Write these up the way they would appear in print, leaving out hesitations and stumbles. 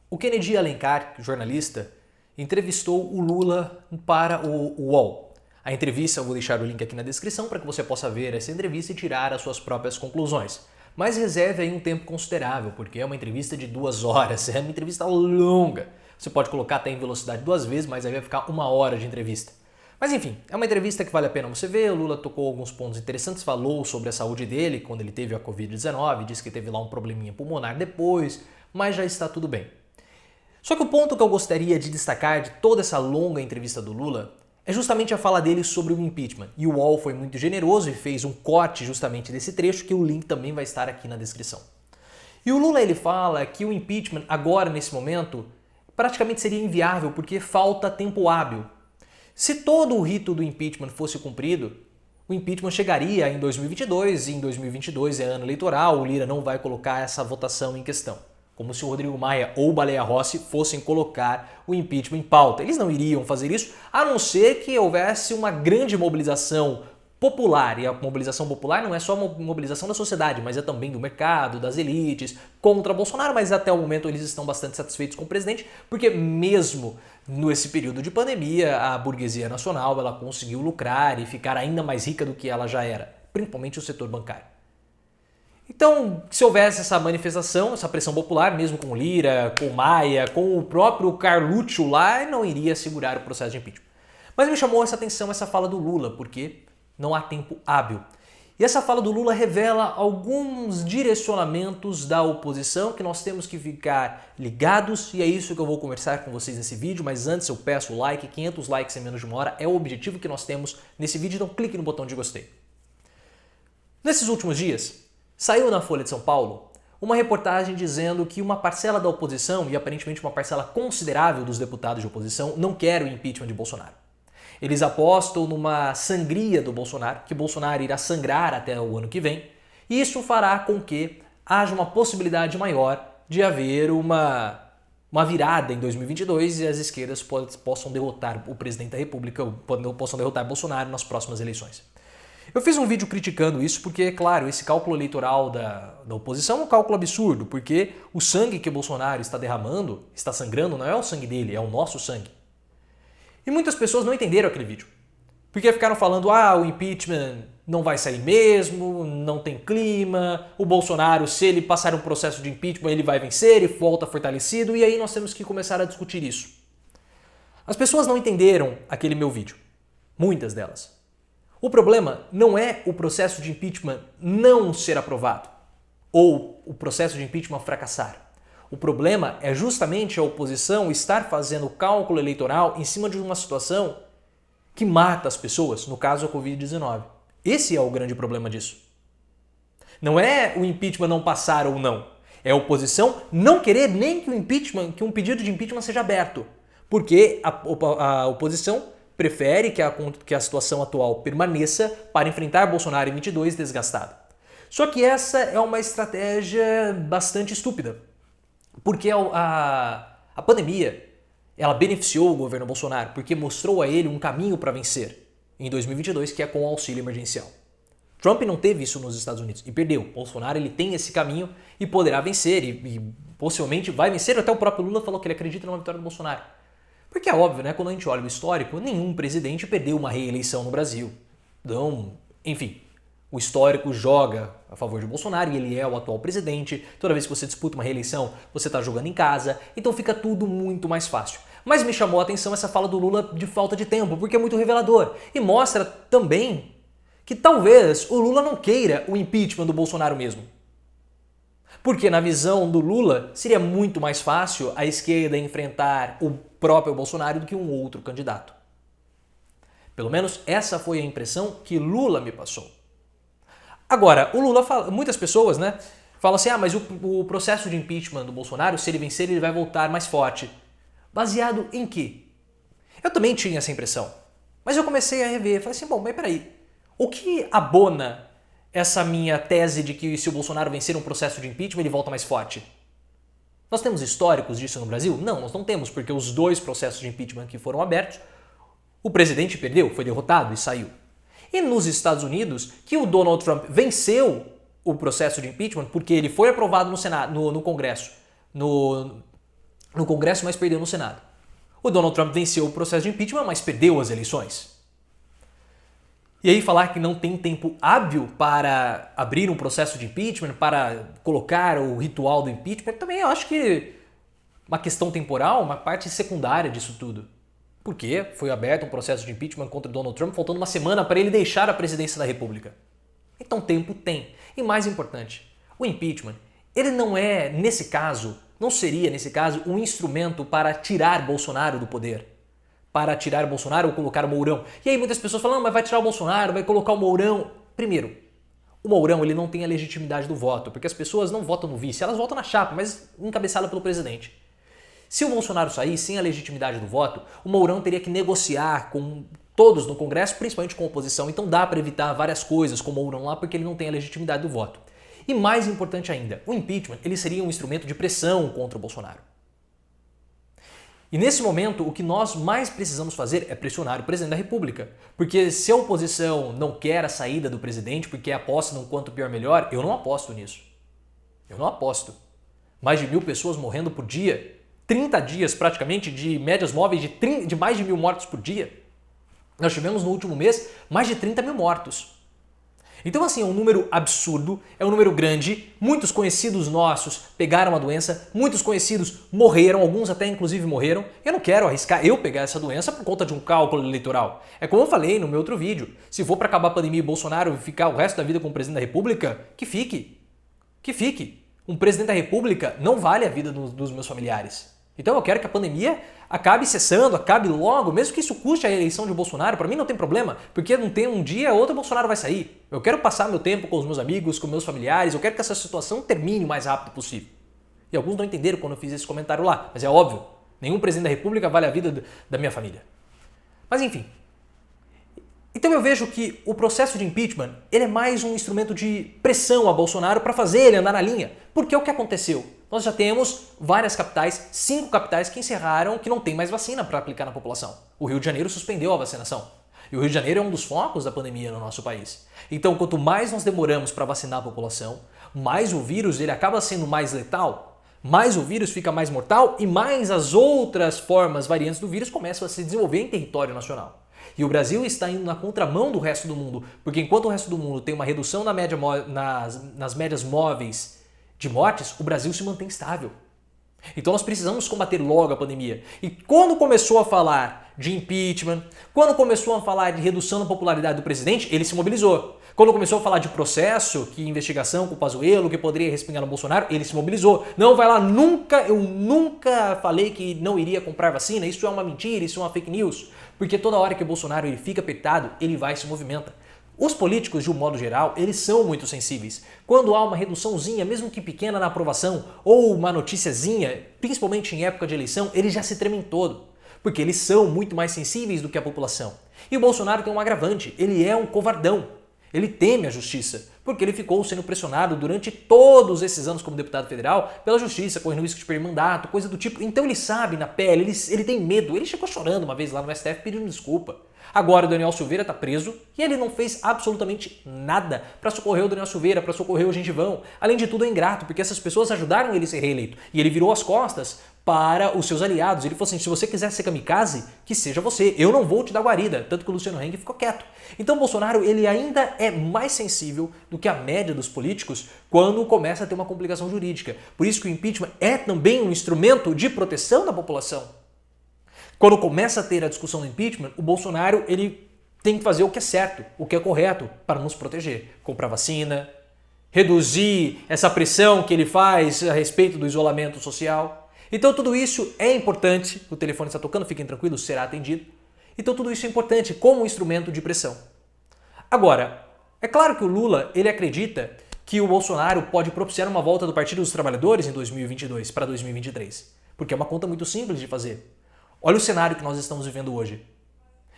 O Kennedy Alencar, jornalista, entrevistou o Lula para o UOL. A entrevista, eu vou deixar o link aqui na descrição para que você possa ver essa entrevista e tirar as suas próprias conclusões. Mas reserve aí um tempo considerável, porque é uma entrevista de 2 horas, é uma entrevista longa. Você pode colocar até em velocidade 2 vezes, mas aí vai ficar 1 hora de entrevista. Mas enfim, é uma entrevista que vale a pena você ver. O Lula tocou alguns pontos interessantes, falou sobre a saúde dele quando ele teve a Covid-19, disse que teve lá um probleminha pulmonar depois, mas já está tudo bem. Só que o ponto que eu gostaria de destacar de toda essa longa entrevista do Lula é justamente a fala dele sobre o impeachment. E o UOL foi muito generoso e fez um corte justamente desse trecho, que o link também vai estar aqui na descrição. E o Lula ele fala que o impeachment agora, nesse momento, praticamente seria inviável porque falta tempo hábil. Se todo o rito do impeachment fosse cumprido, o impeachment chegaria em 2022 e em 2022 é ano eleitoral, o Lira não vai colocar essa votação em questão. Como se o Rodrigo Maia ou o Baleia Rossi fossem colocar o impeachment em pauta. Eles não iriam fazer isso, a não ser que houvesse uma grande mobilização popular. E a mobilização popular não é só uma mobilização da sociedade, mas é também do mercado, das elites, contra Bolsonaro. Mas até o momento eles estão bastante satisfeitos com o presidente, porque mesmo nesse período de pandemia, a burguesia nacional ela conseguiu lucrar e ficar ainda mais rica do que ela já era, principalmente o setor bancário. Então, se houvesse essa manifestação, essa pressão popular, mesmo com o Lira, com o Maia, com o próprio Carluccio lá, não iria segurar o processo de impeachment. Mas me chamou essa atenção essa fala do Lula, porque não há tempo hábil. E essa fala do Lula revela alguns direcionamentos da oposição que nós temos que ficar ligados, e é isso que eu vou conversar com vocês nesse vídeo. Mas antes eu peço o like, 500 likes em menos de 1 hora é o objetivo que nós temos nesse vídeo, então clique no botão de gostei. Nesses últimos dias, saiu na Folha de São Paulo uma reportagem dizendo que uma parcela da oposição, e aparentemente uma parcela considerável dos deputados de oposição, não quer o impeachment de Bolsonaro. Eles apostam numa sangria do Bolsonaro, que Bolsonaro irá sangrar até o ano que vem, e isso fará com que haja uma possibilidade maior de haver uma virada em 2022 e as esquerdas possam derrotar o presidente da República, possam derrotar Bolsonaro nas próximas eleições. Eu fiz um vídeo criticando isso porque, claro, esse cálculo eleitoral da oposição é um cálculo absurdo, porque o sangue que o Bolsonaro está derramando, está sangrando, não é o sangue dele, é o nosso sangue. E muitas pessoas não entenderam aquele vídeo, porque ficaram falando, o impeachment não vai sair mesmo, não tem clima, o Bolsonaro, se ele passar um processo de impeachment, ele vai vencer e volta fortalecido, e aí nós temos que começar a discutir isso. As pessoas não entenderam aquele meu vídeo, muitas delas. O problema não é o processo de impeachment não ser aprovado ou o processo de impeachment fracassar. O problema é justamente a oposição estar fazendo cálculo eleitoral em cima de uma situação que mata as pessoas, no caso a Covid-19. Esse é o grande problema disso. Não é o impeachment não passar ou não. É a oposição não querer nem que um pedido de impeachment seja aberto. Porque a oposição prefere que a situação atual permaneça para enfrentar Bolsonaro em 22 desgastado. Só que essa é uma estratégia bastante estúpida, porque a pandemia ela beneficiou o governo Bolsonaro, porque mostrou a ele um caminho para vencer em 2022, que é com o auxílio emergencial. Trump não teve isso nos Estados Unidos e perdeu. Bolsonaro ele tem esse caminho e poderá vencer e possivelmente vai vencer. Até o próprio Lula falou que ele acredita numa vitória do Bolsonaro. Porque é óbvio, né? Quando a gente olha o histórico, nenhum presidente perdeu uma reeleição no Brasil. Então, enfim, o histórico joga a favor de Bolsonaro e ele é o atual presidente. Toda vez que você disputa uma reeleição, você está jogando em casa. Então fica tudo muito mais fácil. Mas me chamou a atenção essa fala do Lula de falta de tempo, porque é muito revelador. E mostra também que talvez o Lula não queira o impeachment do Bolsonaro mesmo. Porque na visão do Lula seria muito mais fácil a esquerda enfrentar o próprio Bolsonaro do que um outro candidato. Pelo menos essa foi a impressão que Lula me passou. Agora, o Lula fala, muitas pessoas, né, falam assim, mas o processo de impeachment do Bolsonaro, se ele vencer, ele vai voltar mais forte. Baseado em quê? Eu também tinha essa impressão. Mas eu comecei a rever, falei assim, mas peraí, o que abona essa minha tese de que se o Bolsonaro vencer um processo de impeachment, ele volta mais forte? Nós temos históricos disso no Brasil? Não, nós não temos, porque os 2 processos de impeachment que foram abertos, o presidente perdeu, foi derrotado e saiu. E nos Estados Unidos, que o Donald Trump venceu o processo de impeachment porque ele foi aprovado no Senado, no Congresso, no Congresso, mas perdeu no Senado. O Donald Trump venceu o processo de impeachment, mas perdeu as eleições. E aí falar que não tem tempo hábil para abrir um processo de impeachment, para colocar o ritual do impeachment, também eu acho que uma questão temporal, uma parte secundária disso tudo. Porque foi aberto um processo de impeachment contra Donald Trump, faltando uma semana para ele deixar a presidência da República. Então tempo tem. E mais importante, o impeachment, ele não é, nesse caso, não seria, nesse caso, um instrumento para tirar Bolsonaro do poder. Para tirar Bolsonaro ou colocar o Mourão. E aí muitas pessoas falam, mas vai tirar o Bolsonaro, vai colocar o Mourão. Primeiro, o Mourão ele não tem a legitimidade do voto, porque as pessoas não votam no vice, elas votam na chapa, mas encabeçada pelo presidente. Se o Bolsonaro sair sem a legitimidade do voto, o Mourão teria que negociar com todos no Congresso, principalmente com a oposição. Então dá para evitar várias coisas com o Mourão lá, porque ele não tem a legitimidade do voto. E mais importante ainda, o impeachment ele seria um instrumento de pressão contra o Bolsonaro. E nesse momento, o que nós mais precisamos fazer é pressionar o presidente da República. Porque se a oposição não quer a saída do presidente porque aposta no quanto pior melhor, eu não aposto nisso. Eu não aposto. Mais de 1.000 pessoas morrendo por dia, 30 dias praticamente de médias móveis de mais de 1.000 mortos por dia. Nós tivemos no último mês mais de 30 mil mortos. Então assim, é um número absurdo, é um número grande, muitos conhecidos nossos pegaram a doença, muitos conhecidos morreram, alguns até inclusive morreram. Eu não quero arriscar eu pegar essa doença por conta de um cálculo eleitoral. É como eu falei no meu outro vídeo, se for para acabar a pandemia e Bolsonaro ficar o resto da vida como presidente da República, que fique. Que fique. Um presidente da República não vale a vida dos meus familiares. Então eu quero que a pandemia acabe cessando, acabe logo, mesmo que isso custe a eleição de Bolsonaro, para mim não tem problema, porque não tem um dia ou outro Bolsonaro vai sair. Eu quero passar meu tempo com os meus amigos, com meus familiares, eu quero que essa situação termine o mais rápido possível. E alguns não entenderam quando eu fiz esse comentário lá, mas é óbvio, nenhum presidente da República vale a vida da minha família. Mas enfim. Então eu vejo que o processo de impeachment ele é mais um instrumento de pressão a Bolsonaro para fazer ele andar na linha. Porque o que aconteceu? Nós já temos várias capitais, 5 capitais que encerraram que não tem mais vacina para aplicar na população. O Rio de Janeiro suspendeu a vacinação. E o Rio de Janeiro é um dos focos da pandemia no nosso país. Então, quanto mais nós demoramos para vacinar a população, mais o vírus ele acaba sendo mais letal, mais o vírus fica mais mortal e mais as outras formas variantes do vírus começam a se desenvolver em território nacional. E o Brasil está indo na contramão do resto do mundo, porque enquanto o resto do mundo tem uma redução nas médias móveis de mortes, o Brasil se mantém estável. Então nós precisamos combater logo a pandemia. E quando começou a falar de impeachment, quando começou a falar de redução da popularidade do presidente, ele se mobilizou. Quando começou a falar de processo, que investigação com o Pazuello, que poderia respingar no Bolsonaro, ele se mobilizou. Não vai lá, eu nunca falei que não iria comprar vacina, isso é uma mentira, isso é uma fake news. Porque toda hora que o Bolsonaro ele fica apertado, ele vai e se movimenta. Os políticos, de um modo geral, eles são muito sensíveis. Quando há uma reduçãozinha, mesmo que pequena na aprovação, ou uma noticiazinha, principalmente em época de eleição, eles já se tremem todo. Porque eles são muito mais sensíveis do que a população. E o Bolsonaro tem um agravante, ele é um covardão. Ele teme a justiça, porque ele ficou sendo pressionado durante todos esses anos como deputado federal pela justiça, correndo risco de perder mandato, coisa do tipo. Então ele sabe na pele, ele tem medo. Ele chegou chorando uma vez lá no STF pedindo desculpa. Agora o Daniel Silveira está preso e ele não fez absolutamente nada para socorrer o Daniel Silveira, para socorrer o Gengivão. Além de tudo é ingrato, porque essas pessoas ajudaram ele a ser reeleito. E ele virou as costas para os seus aliados. Ele falou assim, se você quiser ser kamikaze, que seja você. Eu não vou te dar guarida. Tanto que o Luciano Heng ficou quieto. Então o Bolsonaro ele ainda é mais sensível do que a média dos políticos quando começa a ter uma complicação jurídica. Por isso que o impeachment é também um instrumento de proteção da população. Quando começa a ter a discussão do impeachment, o Bolsonaro ele tem que fazer o que é certo, o que é correto para nos proteger. Comprar vacina, reduzir essa pressão que ele faz a respeito do isolamento social. Então tudo isso é importante, o telefone está tocando, fiquem tranquilos, será atendido. Então tudo isso é importante como um instrumento de pressão. Agora, é claro que o Lula ele acredita que o Bolsonaro pode propiciar uma volta do Partido dos Trabalhadores em 2022 para 2023, porque é uma conta muito simples de fazer. Olha o cenário que nós estamos vivendo hoje.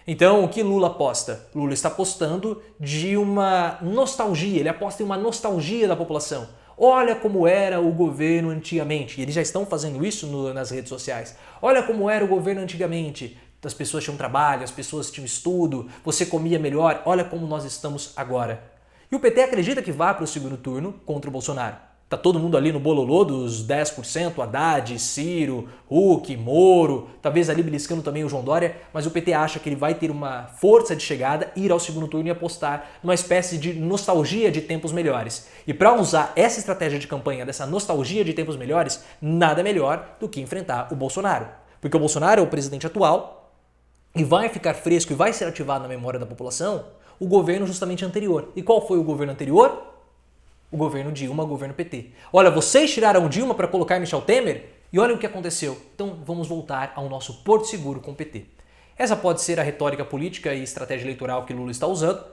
Então, o que Lula aposta? Lula está apostando de uma nostalgia, ele aposta em uma nostalgia da população. Olha como era o governo antigamente. E eles já estão fazendo isso nas redes sociais. Olha como era o governo antigamente. As pessoas tinham trabalho, as pessoas tinham estudo, você comia melhor. Olha como nós estamos agora. E o PT acredita que vá para o segundo turno contra o Bolsonaro. Tá todo mundo ali no bololô dos 10%, Haddad, Ciro, Huck, Moro, talvez ali beliscando também o João Dória, mas o PT acha que ele vai ter uma força de chegada, ir ao segundo turno e apostar numa espécie de nostalgia de tempos melhores. E para usar essa estratégia de campanha, dessa nostalgia de tempos melhores, nada melhor do que enfrentar o Bolsonaro. Porque o Bolsonaro é o presidente atual e vai ficar fresco e vai ser ativado na memória da população o governo justamente anterior. E qual foi o governo anterior? O governo Dilma, o governo PT. Olha, vocês tiraram Dilma para colocar Michel Temer e olha o que aconteceu. Então vamos voltar ao nosso porto seguro com o PT. Essa pode ser a retórica política e estratégia eleitoral que Lula está usando,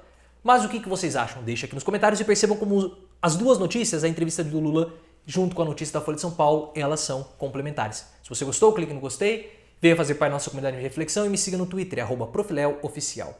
mas o que vocês acham? Deixa aqui nos comentários e percebam como as duas notícias, a entrevista do Lula junto com a notícia da Folha de São Paulo, elas são complementares. Se você gostou, clique no gostei, venha fazer parte da nossa comunidade de reflexão e me siga no Twitter, @profileoficial.